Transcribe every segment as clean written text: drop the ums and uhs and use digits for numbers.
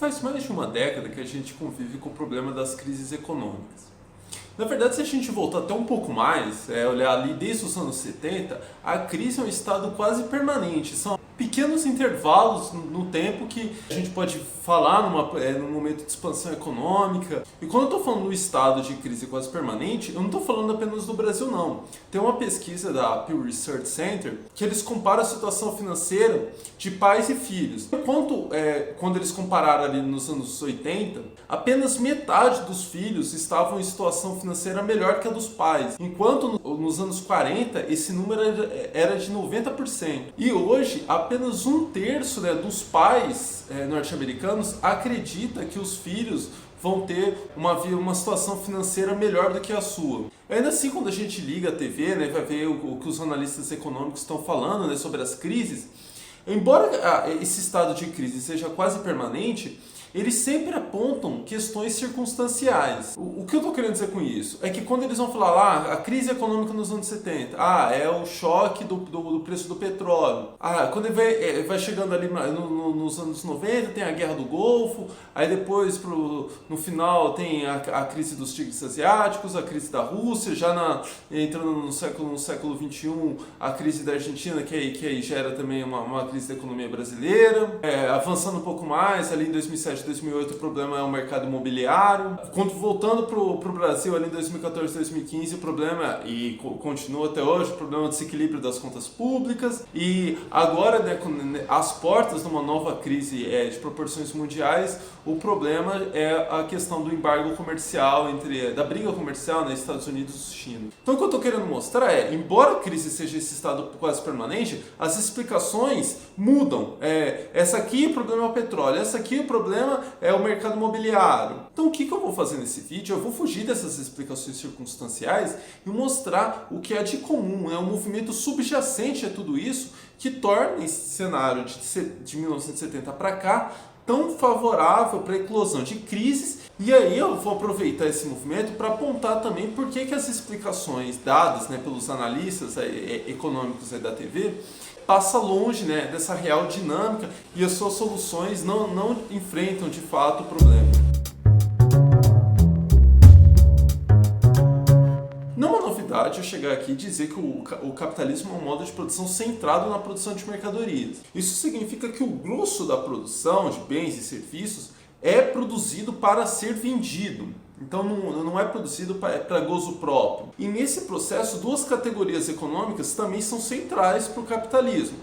Faz mais de uma década que a gente convive com o problema das crises econômicas. Na verdade, se a gente voltar até um pouco mais, olhar ali desde os anos 70, a crise é um estado quase permanente. São pequenos intervalos no tempo que a gente pode falar num momento de expansão econômica. E quando eu estou falando do estado de crise quase permanente, eu não estou falando apenas do Brasil, não. Tem uma pesquisa da Pew Research Center que eles comparam a situação financeira de pais e filhos. Quando eles compararam ali nos anos 80, apenas metade dos filhos estavam em situação financeira melhor que a dos pais, enquanto nos anos 40 esse número era de 90%. E hoje, apenas um terço dos pais norte-americanos acredita que os filhos vão ter uma situação financeira melhor do que a sua. Ainda assim, quando a gente liga a TV, vai ver o que os analistas econômicos estão falando sobre as crises, embora esse estado de crise seja quase permanente, eles sempre apontam questões circunstanciais. O que eu estou querendo dizer com isso? É que quando eles vão falar lá, a crise econômica nos anos 70, é o choque do preço do petróleo. Quando ele vai chegando ali nos anos 90, tem a Guerra do Golfo, aí depois no final tem a crise dos tigres asiáticos, a crise da Rússia, entrando no século XXI, a crise da Argentina, que aí gera também uma crise da economia brasileira. Avançando um pouco mais, ali em 2007, 2008 o problema é o mercado imobiliário. Voltando para o Brasil ali em 2014, 2015 o problema, e continua até hoje, o problema do desequilíbrio das contas públicas. E agora, às portas de uma nova crise de proporções mundiais, o problema é a questão do embargo comercial, da briga comercial Estados Unidos e China. Então o que eu estou querendo mostrar embora a crise seja esse estado quase permanente, as explicações mudam. Essa aqui o problema é o petróleo, essa aqui o problema é o mercado imobiliário. Então o que eu vou fazer nesse vídeo? Eu vou fugir dessas explicações circunstanciais e mostrar o que há de comum, um movimento subjacente a tudo isso que torna esse cenário de 1970 para cá tão favorável para a eclosão de crises. E aí eu vou aproveitar esse movimento para apontar também por que as explicações dadas pelos analistas econômicos da TV passa longe dessa real dinâmica e as suas soluções não enfrentam de fato o problema. Não é uma novidade eu chegar aqui e dizer que o capitalismo é um modo de produção centrado na produção de mercadorias. Isso significa que o grosso da produção de bens e serviços é produzido para ser vendido. Então não é produzido para gozo próprio. E nesse processo, duas categorias econômicas também são centrais para o capitalismo.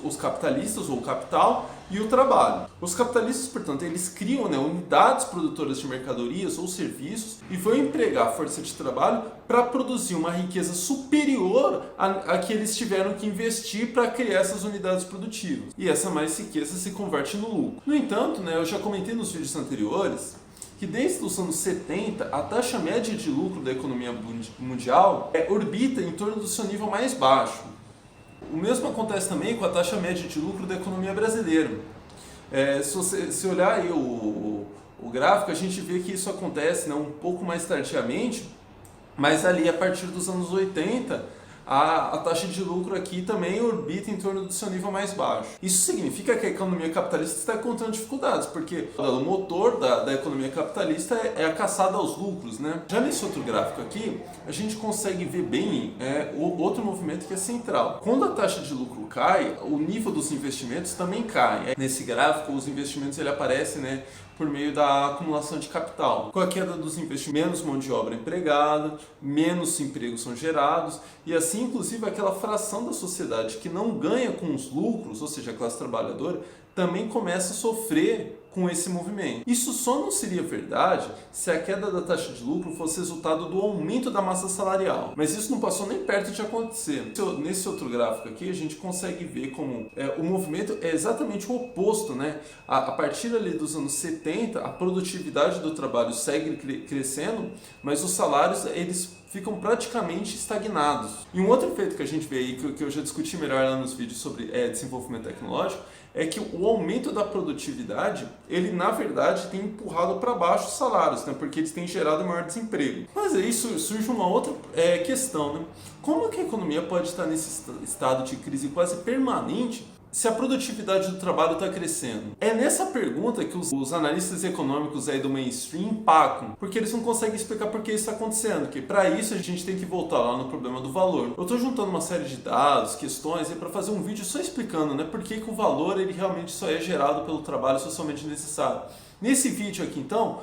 Os capitalistas, ou o capital, e o trabalho. Os capitalistas, portanto, eles criam unidades produtoras de mercadorias ou serviços e vão empregar a força de trabalho para produzir uma riqueza superior a que eles tiveram que investir para criar essas unidades produtivas. E essa mais riqueza se converte no lucro. No entanto, eu já comentei nos vídeos anteriores que desde os anos 70, a taxa média de lucro da economia mundial orbita em torno do seu nível mais baixo. O mesmo acontece também com a taxa média de lucro da economia brasileira. Se olhar aí o gráfico, a gente vê que isso acontece um pouco mais tardiamente, mas ali a partir dos anos 80, a taxa de lucro aqui também orbita em torno do seu nível mais baixo. Isso significa que a economia capitalista está encontrando dificuldades, porque o motor da economia capitalista é a caçada aos lucros, Já nesse outro gráfico aqui, a gente consegue ver bem o outro movimento que é central. Quando a taxa de lucro cai, o nível dos investimentos também cai. Nesse gráfico, os investimentos aparecem por meio da acumulação de capital. Com a queda dos investimentos, menos mão de obra empregada, menos empregos são gerados, e assim, inclusive, aquela fração da sociedade que não ganha com os lucros, ou seja, a classe trabalhadora, também começa a sofrer com esse movimento. Isso só não seria verdade se a queda da taxa de lucro fosse resultado do aumento da massa salarial. Mas isso não passou nem perto de acontecer. Nesse outro gráfico aqui, a gente consegue ver como o movimento é exatamente o oposto. A partir ali dos anos 70, a produtividade do trabalho segue crescendo, mas os salários eles ficam praticamente estagnados. E um outro efeito que a gente vê aí, que eu já discuti melhor lá nos vídeos sobre desenvolvimento tecnológico, é que o aumento da produtividade, ele na verdade tem empurrado para baixo os salários, porque eles têm gerado maior desemprego. Mas aí surge uma outra questão, Como que a economia pode estar nesse estado de crise quase permanente se a produtividade do trabalho está crescendo? É nessa pergunta que os analistas econômicos aí do mainstream empacam, porque eles não conseguem explicar por que isso está acontecendo, que para isso a gente tem que voltar lá no problema do valor. Eu estou juntando uma série de dados, questões, para fazer um vídeo só explicando, né, por que o valor ele realmente só é gerado pelo trabalho socialmente necessário. Nesse vídeo aqui, então,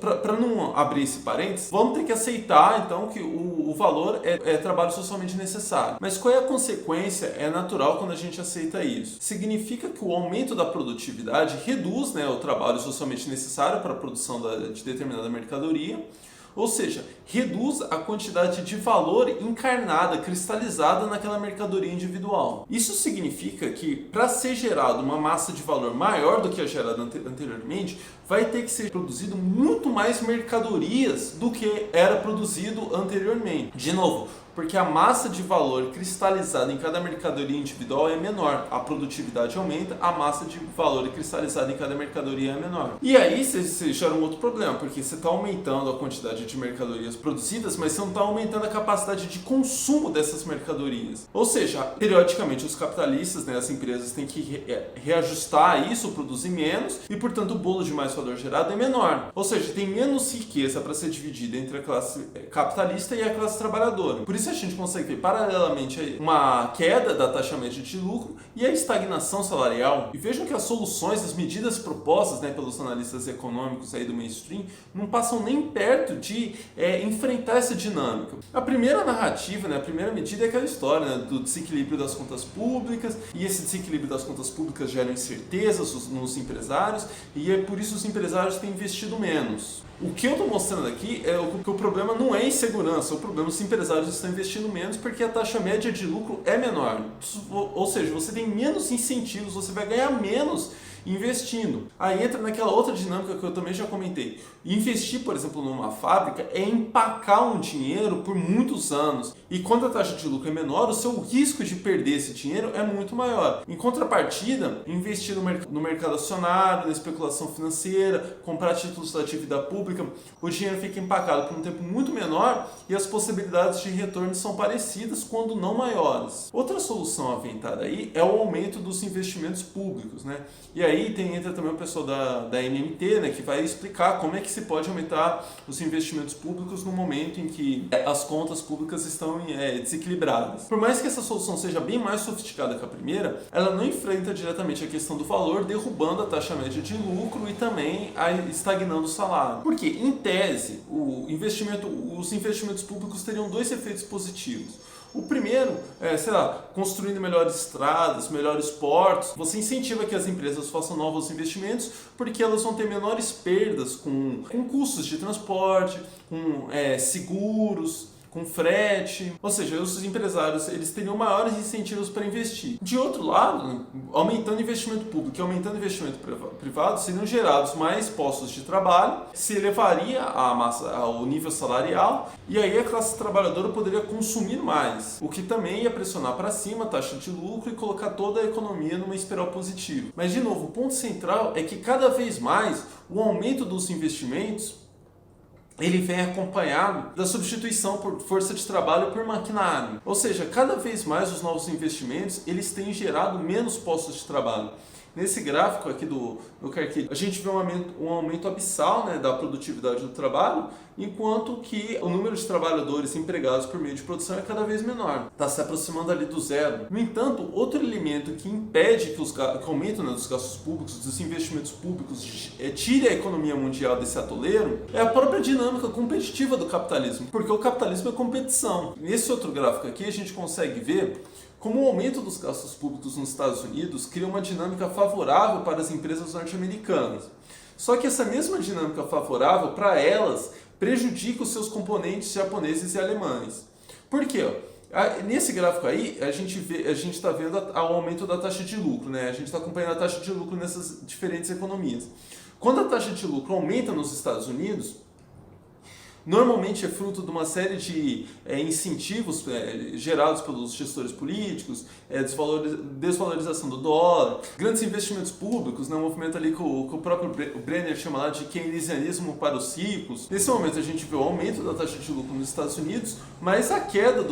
para não abrir esse parênteses, vamos ter que aceitar, então, que o valor é trabalho socialmente necessário. Mas qual é a consequência? É natural quando a gente aceita isso. Significa que o aumento da produtividade reduz, né, o trabalho socialmente necessário para a produção de determinada mercadoria, ou seja, reduz a quantidade de valor encarnada, cristalizada naquela mercadoria individual. Isso significa que, para ser gerado uma massa de valor maior do que a gerada anteriormente, vai ter que ser produzido muito mais mercadorias do que era produzido anteriormente. De novo, porque a massa de valor cristalizada em cada mercadoria individual é menor. A produtividade aumenta, a massa de valor cristalizada em cada mercadoria é menor. E aí você gera um outro problema, porque você está aumentando a quantidade de mercadorias produzidas, mas você não está aumentando a capacidade de consumo dessas mercadorias. Ou seja, periodicamente os capitalistas, né, as empresas têm que reajustar isso, produzir menos, e portanto o bolo de mais valor gerado é menor. Ou seja, tem menos riqueza para ser dividida entre a classe capitalista e a classe trabalhadora. Por isso a gente consegue ver paralelamente uma queda da taxa média de lucro e a estagnação salarial. E vejam que as soluções, as medidas propostas, né, pelos analistas econômicos aí do mainstream não passam nem perto de enfrentar essa dinâmica. A primeira narrativa, né, a primeira medida é aquela história, né, do desequilíbrio das contas públicas, e esse desequilíbrio das contas públicas gera incertezas nos empresários, e é por isso os empresários têm investido menos. O que eu estou mostrando aqui é que o problema não é insegurança, o problema é os empresários estão investindo menos porque a taxa média de lucro é menor. Ou seja, você tem menos incentivos, você vai ganhar menos investindo. Aí entra naquela outra dinâmica que eu também já comentei. Investir, por exemplo, numa fábrica é empacar um dinheiro por muitos anos. E quando a taxa de lucro é menor, o seu risco de perder esse dinheiro é muito maior. Em contrapartida, investir no mercado acionário, na especulação financeira, comprar títulos da dívida pública, o dinheiro fica empacado por um tempo muito menor e as possibilidades de retorno são parecidas, quando não maiores. Outra solução aventada aí é o aumento dos investimentos públicos, né? E aí entra também o pessoal da MMT, né, que vai explicar como é que se pode aumentar os investimentos públicos no momento em que as contas públicas estão desequilibradas. Por mais que essa solução seja bem mais sofisticada que a primeira, ela não enfrenta diretamente a questão do valor, derrubando a taxa média de lucro e também estagnando o salário. Porque, em tese, os investimentos públicos teriam dois efeitos positivos. O primeiro construindo melhores estradas, melhores portos. Você incentiva que as empresas façam novos investimentos porque elas vão ter menores perdas com custos de transporte, com seguros, com frete, ou seja, os empresários eles teriam maiores incentivos para investir. De outro lado, aumentando investimento público e aumentando investimento privado, seriam gerados mais postos de trabalho, se elevaria o nível salarial e aí a classe trabalhadora poderia consumir mais, o que também ia pressionar para cima a taxa de lucro e colocar toda a economia numa espiral positiva. Mas, de novo, o ponto central é que cada vez mais o aumento dos investimentos ele vem acompanhado da substituição por força de trabalho por maquinário. Ou seja, cada vez mais os novos investimentos eles têm gerado menos postos de trabalho. Nesse gráfico aqui do Carquilho, a gente vê um aumento abissal, né, da produtividade do trabalho, enquanto que o número de trabalhadores empregados por meio de produção é cada vez menor. Está se aproximando ali do zero. No entanto, outro elemento que impede que o aumento, né, dos gastos públicos, dos investimentos públicos, tire a economia mundial desse atoleiro, é a própria dinâmica competitiva do capitalismo, porque o capitalismo é competição. Nesse outro gráfico aqui, a gente consegue ver como o aumento dos gastos públicos nos Estados Unidos cria uma dinâmica favorável para as empresas norte-americanas. Só que essa mesma dinâmica favorável, para elas, prejudica os seus componentes japoneses e alemães. Por quê? Nesse gráfico aí, a gente está vendo o aumento da taxa de lucro, né? A gente está acompanhando a taxa de lucro nessas diferentes economias. Quando a taxa de lucro aumenta nos Estados Unidos, normalmente é fruto de uma série de incentivos gerados pelos gestores políticos, desvalorização do dólar, grandes investimentos públicos, né, um movimento ali que o próprio Brenner chama lá de keynesianismo para os ricos. Nesse momento a gente vê o aumento da taxa de lucro nos Estados Unidos, mas a queda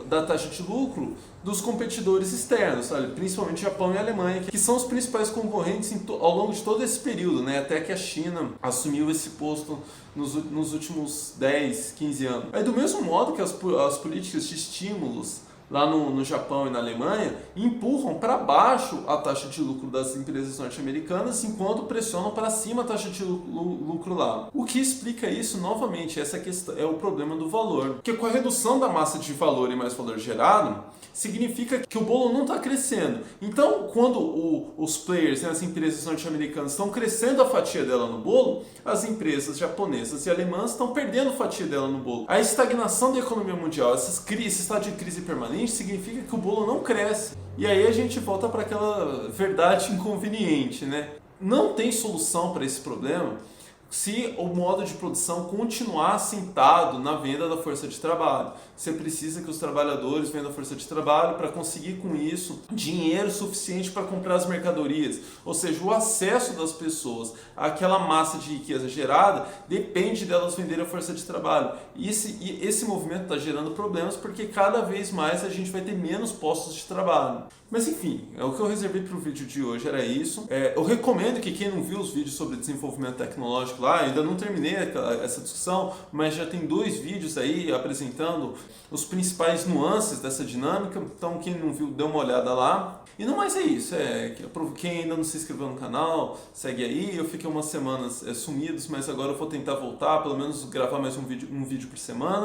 da taxa de lucro dos competidores externos, sabe? Principalmente Japão e Alemanha, que são os principais concorrentes ao longo de todo esse período, né? Até que a China assumiu esse posto nos últimos 10, 15 anos. Aí, do mesmo modo que as políticas de estímulos lá no Japão e na Alemanha empurram para baixo a taxa de lucro das empresas norte-americanas, enquanto pressionam para cima a taxa de lucro lá. O que explica isso, novamente, essa questão é o problema do valor. Porque com a redução da massa de valor e mais valor gerado, significa que o bolo não está crescendo. Então, quando os players, né, as empresas norte-americanas estão crescendo a fatia dela no bolo, as empresas japonesas e alemãs estão perdendo fatia dela no bolo. A estagnação da economia mundial, esse estado de crise permanente, significa que o bolo não cresce. E aí a gente volta para aquela verdade inconveniente, né? Não tem solução para esse problema se o modo de produção continuar assentado na venda da força de trabalho. Você precisa que os trabalhadores vendam a força de trabalho para conseguir com isso dinheiro suficiente para comprar as mercadorias. Ou seja, o acesso das pessoas àquela massa de riqueza gerada depende delas venderem a força de trabalho. E esse movimento está gerando problemas porque cada vez mais a gente vai ter menos postos de trabalho. Mas enfim, o que eu reservei para o vídeo de hoje era isso. Eu recomendo que quem não viu os vídeos sobre desenvolvimento tecnológico lá, ainda não terminei essa discussão, mas já tem 2 vídeos aí apresentando os principais nuances dessa dinâmica. Então quem não viu, dê uma olhada lá. E não mais é isso. Quem ainda não se inscreveu no canal, segue aí. Eu fiquei umas semanas sumidos, mas agora eu vou tentar voltar, pelo menos gravar mais um vídeo por semana.